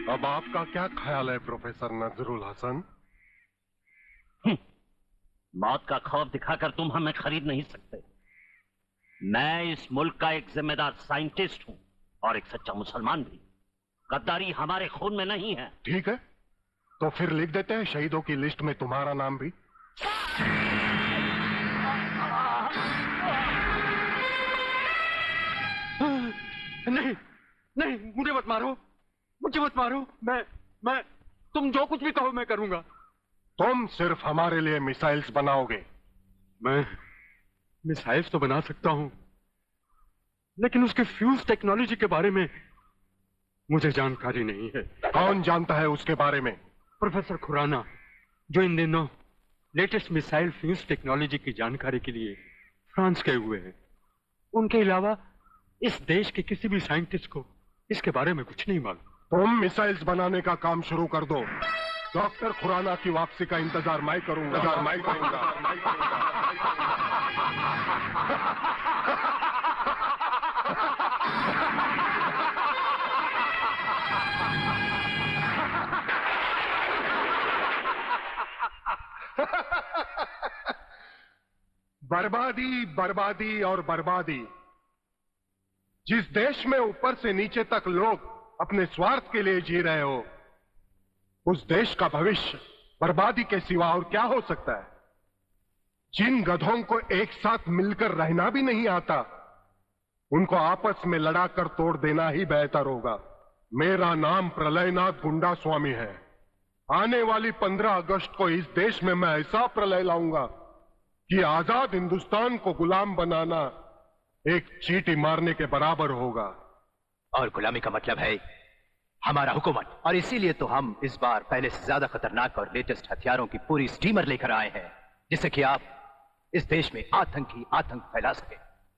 अब आपका क्या ख्याल है प्रोफेसर नजरुल हसन? मौत का खौफ दिखाकर तुम हमें खरीद नहीं सकते। मैं इस मुल्क का एक जिम्मेदार साइंटिस्ट हूं और एक सच्चा मुसलमान भी। गद्दारी हमारे खून में नहीं है। ठीक है, तो फिर लिख देते हैं शहीदों की लिस्ट में तुम्हारा नाम भी। नहीं नहीं, मुझे मत मारो, मुझे मत मारो। मैं तुम जो कुछ भी कहो मैं करूंगा। तुम सिर्फ हमारे लिए मिसाइल्स बनाओगे। मैं मिसाइल्स तो बना सकता हूं, लेकिन उसके फ्यूज टेक्नोलॉजी के बारे में मुझे जानकारी नहीं है। कौन जानता है उसके बारे में? प्रोफेसर खुराना, जो इन दिनों लेटेस्ट मिसाइल फ्यूज टेक्नोलॉजी की जानकारी के लिए फ्रांस गए हुए हैं। उनके अलावा इस देश के किसी भी साइंटिस्ट को इसके बारे में कुछ नहीं मालूम। तुम मिसाइल्स बनाने का काम शुरू कर दो। डॉक्टर खुराना की वापसी का इंतजार मैं करूंगा। बर्बादी, बर्बादी और बर्बादी। जिस देश में ऊपर से नीचे तक लोग अपने स्वार्थ के लिए जी रहे हो, उस देश का भविष्य बर्बादी के सिवा और क्या हो सकता है? जिन गधों को एक साथ मिलकर रहना भी नहीं आता, उनको आपस में लड़ाकर तोड़ देना ही बेहतर होगा। मेरा नाम प्रलयनाथ गुंडा स्वामी है। आने वाली 15 अगस्त को इस देश में मैं ऐसा प्रलय लाऊंगा कि आजाद हिंदुस्तान को गुलाम बनाना एक चींटी मारने के बराबर होगा। और गुलामी का मतलब है हमारा हुकूमत, और इसीलिए तो हम इस बार पहले से ज्यादा खतरनाक और लेटेस्ट हथियारों की पूरी स्टीमर लेकर आए हैं, जिससे कि आप इस देश में आतंक फैला सके।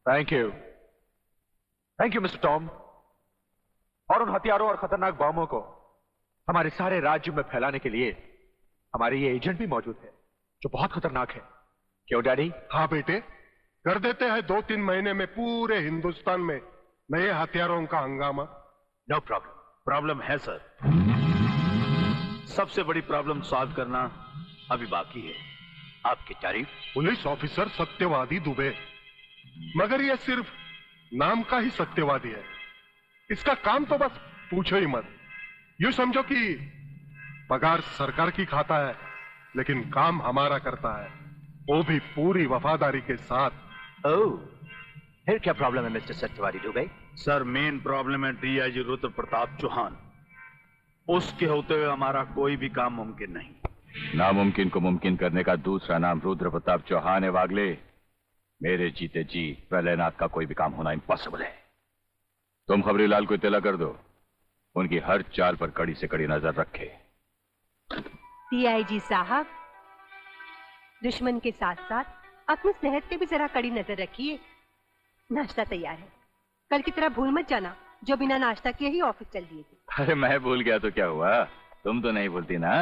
Thank you mister Tom. और उन हथियारों और खतरनाक बमों को हमारे सारे राज्य में फैलाने के लिए हमारे ये एजेंट भी मौजूद है, जो बहुत खतरनाक है। क्यों डैडी? हाँ बेटे, कर देते हैं 2-3 महीने में पूरे हिंदुस्तान में नए हथियारों का हंगामा। No problem. प्रॉब्लम है सर। सबसे बड़ी प्रॉब्लम सॉल्व करना अभी बाकी है। आपकी तारीफ। पुलिस ऑफिसर सत्यवादी दुबे, मगर यह सिर्फ नाम का ही सत्यवादी है। इसका काम तो बस पूछो ही मत। यूं समझो कि पगार सरकार की खाता है, लेकिन काम हमारा करता है, वो भी पूरी वफादारी के साथ। ओह, फिर क्या प्रॉब्लम है मिस्टर सत्यवादी दुबे? सर, मेन प्रॉब्लम है डीआईजी रुद्र प्रताप चौहान। उसके होते हुए हमारा कोई भी काम मुमकिन नहीं। नामुमकिन को मुमकिन करने का दूसरा नाम रुद्र प्रताप चौहान है वागले। मेरे जीते जी प्रलयनाथ का कोई भी काम होना इम्पॉसिबल है। तुम खबरीलाल को इत्तला कर दो, उनकी हर चाल पर कड़ी से कड़ी नजर रखे। डीआईजी साहब, दुश्मन के साथ साथ अपनी सेहत पे भी जरा कड़ी नजर रखिए। नाश्ता तैयार है, कल की तरह भूल मत जाना जो बिना नाश्ता किए ही ऑफिस चल दिए थे। अरे मैं भूल गया तो क्या हुआ, तुम तो नहीं भूलती ना।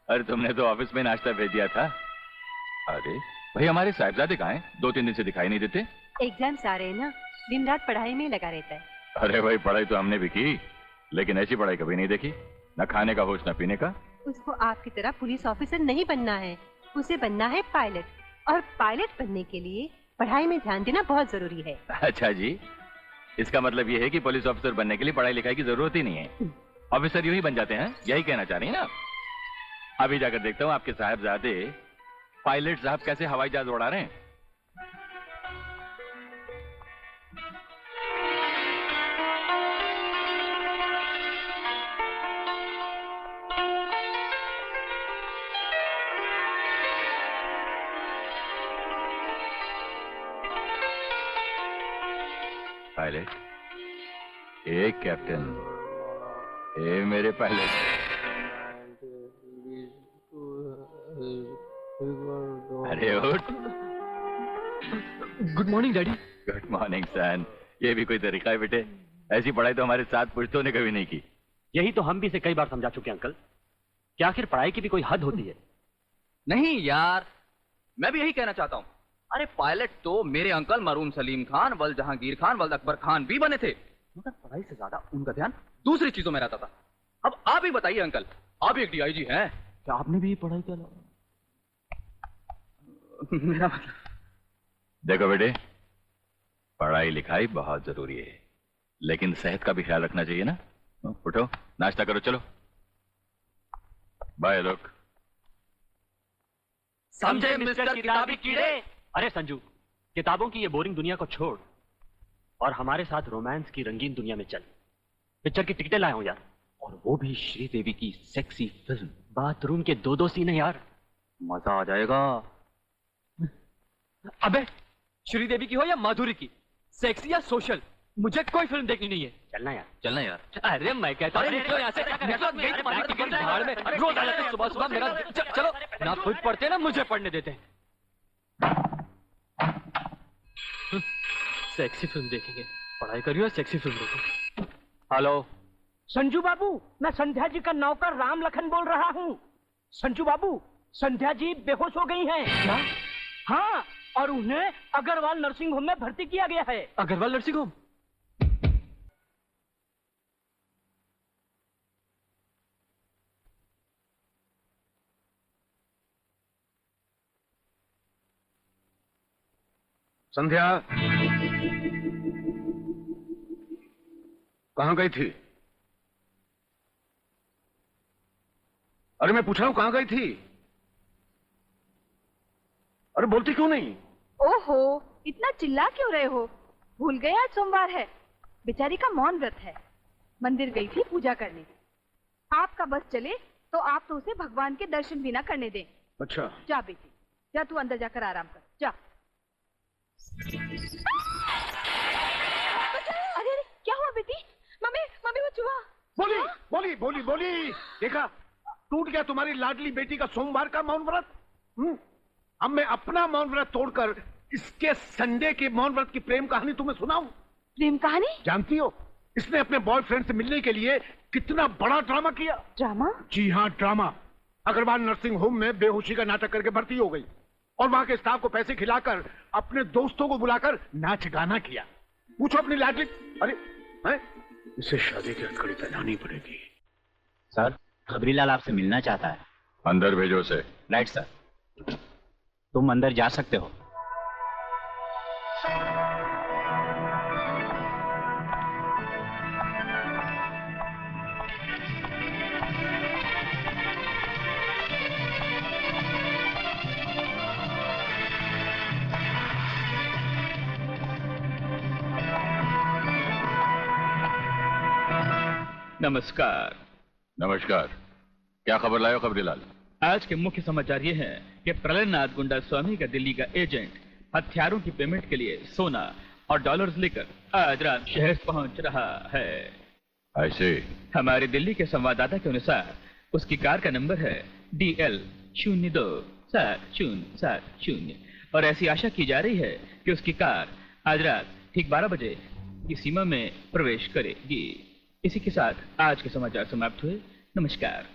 अरे तुमने तो ऑफिस में नाश्ता भेज दिया था। अरे भाई, हमारे साहिबजादे कहाँ हैं? 2-3 दिन से दिखाई नहीं देते। एग्जाम्स आ रहे हैं ना, दिन रात पढ़ाई में लगा रहता है। अरे भाई, पढ़ाई तो हमने भी की, लेकिन ऐसी पढ़ाई कभी नहीं देखी। न खाने का होश न पीने का। उसको आपकी तरह पुलिस ऑफिसर नहीं बनना है, उसे बनना है पायलट। और पायलट बनने के लिए पढ़ाई में ध्यान देना बहुत जरूरी है। अच्छा जी, इसका मतलब ये है कि पुलिस ऑफिसर बनने के लिए पढ़ाई लिखाई की जरूरत ही नहीं है, ऑफिसर यूं ही बन जाते हैं, यही कहना चाह रही हैं ना? अभी जाकर देखता हूँ आपके साहबजादे पायलट साहब कैसे हवाई जहाज उड़ा रहे हैं। पायलट, ए कैप्टन, ए मेरे पायलट। अरे उठ। Good morning daddy. Good morning son. ये भी कोई तरीका है बेटे? ऐसी पढ़ाई तो हमारे साथ पुश्तों ने कभी नहीं की। यही तो हम भी इसे कई बार समझा चुके अंकल। क्या आखिर पढ़ाई की भी कोई हद होती है? नहीं यार, मैं भी यही कहना चाहता हूँ। अरे पायलट तो मेरे अंकल मरूम सलीम खान, वल जहांगीर खान, वल अकबर खान भी बने थे, मगर पढ़ाई से ज्यादा उनका ध्यान दूसरी चीजों में रहता था। अब आप ही बताइए अंकल, आप एक डीआईजी हैं, क्या आपने भी पढ़ाई किया? मेरा मतलब, देखो बेटे, पढ़ाई लिखाई बहुत जरूरी है, लेकिन सेहत का भी ख्याल रखना चाहिए ना। उठो, नाश्ता करो, चलो। बाय लोग। समझे मिस्टर किताबी कीड़े? अरे संजू, किताबों की ये बोरिंग दुनिया को छोड़ और हमारे साथ रोमांस की रंगीन दुनिया में चल। पिक्चर की टिकटें लाया हूं यार, और वो भी श्रीदेवी की सेक्सी फिल्म। बाथरूम के 2-2 सीन है यार, मजा आ जाएगा। अबे श्रीदेवी की हो या माधुरी की, सेक्सी या सोशल, मुझे कोई फिल्म देखनी नहीं है। चलना यार। चलना यार। अरे मैं कहता हूँ निकलो यहाँ से, निकलो, गई तुम्हारी टिकट भाड़ में, रोज आ जाते सुबह सुबह मेरा। चलो ना, खुद पढ़ते ना मुझे पढ़ने देते हैं। सेक्सी फिल्म देखेंगे, पढ़ाई करियो, सेक्सी फिल्म देखेंगे। हेलो संजू बाबू, मैं संध्या जी का नौकर राम लखन बोल रहा हूँ। संजू बाबू, संध्या जी बेहोश हो गई हैं। क्या? हाँ, और उन्हें अग्रवाल नर्सिंग होम में भर्ती किया गया है। Agarwal nursing home? संध्या कहां गई थी? अरे मैं पूछ रहा हूं कहां गई थी? अरे बोलती क्यों नहीं? ओहो, इतना चिल्ला क्यों रहे हो? भूल गए आज सोमवार है, बेचारी का मौन व्रत है। मंदिर गई थी पूजा करने। आपका बस चले तो आप तो उसे भगवान के दर्शन भी ना करने दें। अच्छा, जा बेटी, जा तू अंदर जाकर आराम कर, जा। अरे अरे, क्या हुआ बेटी? मम्मी मम्मी, वो चूहा। बोली बोली बोली बोली, देखा टूट गया तुम्हारी लाडली बेटी का सोमवार का मौन व्रत। अब मैं अपना मौन व्रत तोड़कर इसके संडे के मौन व्रत की प्रेम कहानी तुम्हें सुनाऊं? प्रेम कहानी? जानती हो इसने अपने बॉयफ्रेंड से मिलने के लिए कितना बड़ा ड्रामा किया? ड्रामा? जी हाँ, ड्रामा। अग्रवाल नर्सिंग होम में बेहोशी का नाटक करके भर्ती हो गई और वहां के स्टाफ को पैसे खिलाकर अपने दोस्तों को बुलाकर नाच गाना किया। पूछो अपनी लाडली। अरे हैं? इसे शादी की हथकड़ी पहनानी पड़ेगी। सर, खबरीलाल आपसे मिलना चाहता है। अंदर भेजो उसे। Right sir. तुम अंदर जा सकते हो। नमस्कार। नमस्कार। क्या खबर लाए हो खबरीलाल? आज के मुख्य समाचार ये हैं कि प्रलयनाथ गुंडा स्वामी का दिल्ली का एजेंट हथियारों की पेमेंट के लिए सोना और डॉलर्स लेकर आज रात शहर पहुंच रहा है। ऐसे? हमारे दिल्ली के संवाददाता के अनुसार उसकी कार का नंबर है DL027070 और ऐसी आशा की जा रही है कि उसकी कार आज रात ठीक 12 बजे की सीमा में प्रवेश करेगी। इसी के साथ आज के समाचार समाप्त हुए। नमस्कार।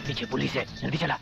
पीछे पुलिस है, जल्दी चला।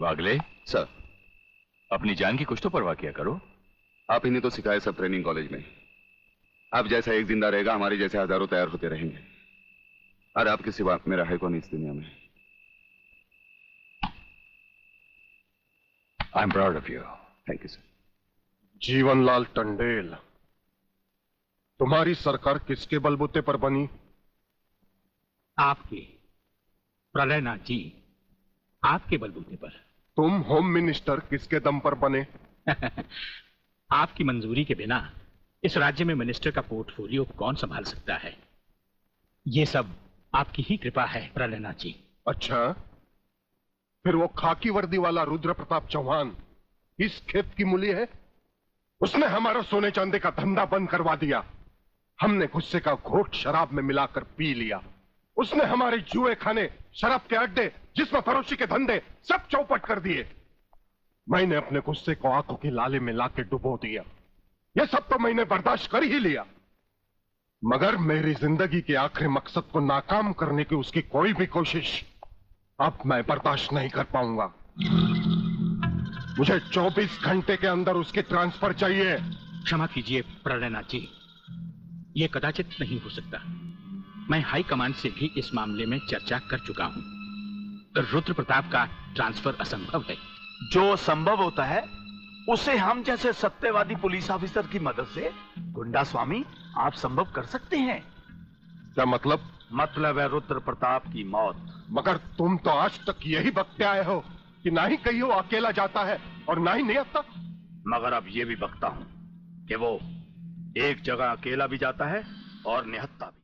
वागले सर, अपनी जान की कुछ तो परवाह किया करो। आप ही ने तो सिखाया सब ट्रेनिंग कॉलेज में। आप जैसा एक जिंदा रहेगा, हमारे जैसे हजारों तैयार होते रहेंगे। और आपके सिवा मेरा है कौन इस दुनिया में। I am proud of you. Thank you sir. Jeevanlal Tandel, तुम्हारी सरकार किसके बलबूते पर बनी? आपके, प्रलयनाथ जी, आपके बलबूते पर। तुम होम मिनिस्टर किसके दम पर बने? आपकी मंजूरी के बिना इस राज्य में मिनिस्टर का पोर्टफोलियो कौन संभाल सकता है? ये सब आपकी ही कृपा है प्रलयनाथ जी। अच्छा, फिर वो खाकी वर्दी वाला रुद्र प्रताप चौहान इस खेत की मूली है? उसने हमारा सोने चांदी का धंधा बंद करवा दिया। हमने गुस्से का घोट शराब में मिलाकर पी लिया। उसने हमारे जुए खाने, शराब के अड्डे, जिसमें फरोशी के धंधे सब चौपट कर दिए। मैंने अपने गुस्से को आंखों की लाले में लाके डुबो दिया। यह सब तो मैंने बर्दाश्त कर ही लिया, मगर मेरी जिंदगी के आखिरी मकसद को नाकाम करने की उसकी कोई भी कोशिश अब मैं बर्दाश्त नहीं कर पाऊंगा। मुझे 24 घंटे के अंदर उसकी ट्रांसफर चाहिए। क्षमा कीजिए प्रलयनाथ जी, ये कदाचित नहीं हो सकता। मैं हाई कमांड से भी इस मामले में चर्चा कर चुका हूं। रुद्र प्रताप का ट्रांसफर असंभव है। जो संभव होता है उसे हम जैसे सत्यवादी पुलिस ऑफिसर की मदद से, गुंडा स्वामी, आप संभव कर सकते हैं। क्या मतलब? मतलब है रुद्र प्रताप की मौत। मगर तुम तो आज तक यही बकते आए हो कि ना ही कहीं वो अकेला जाता है और ना ही निहत्था। मगर अब ये भी बकता हूं कि वो एक जगह अकेला भी जाता है और निहत्था भी।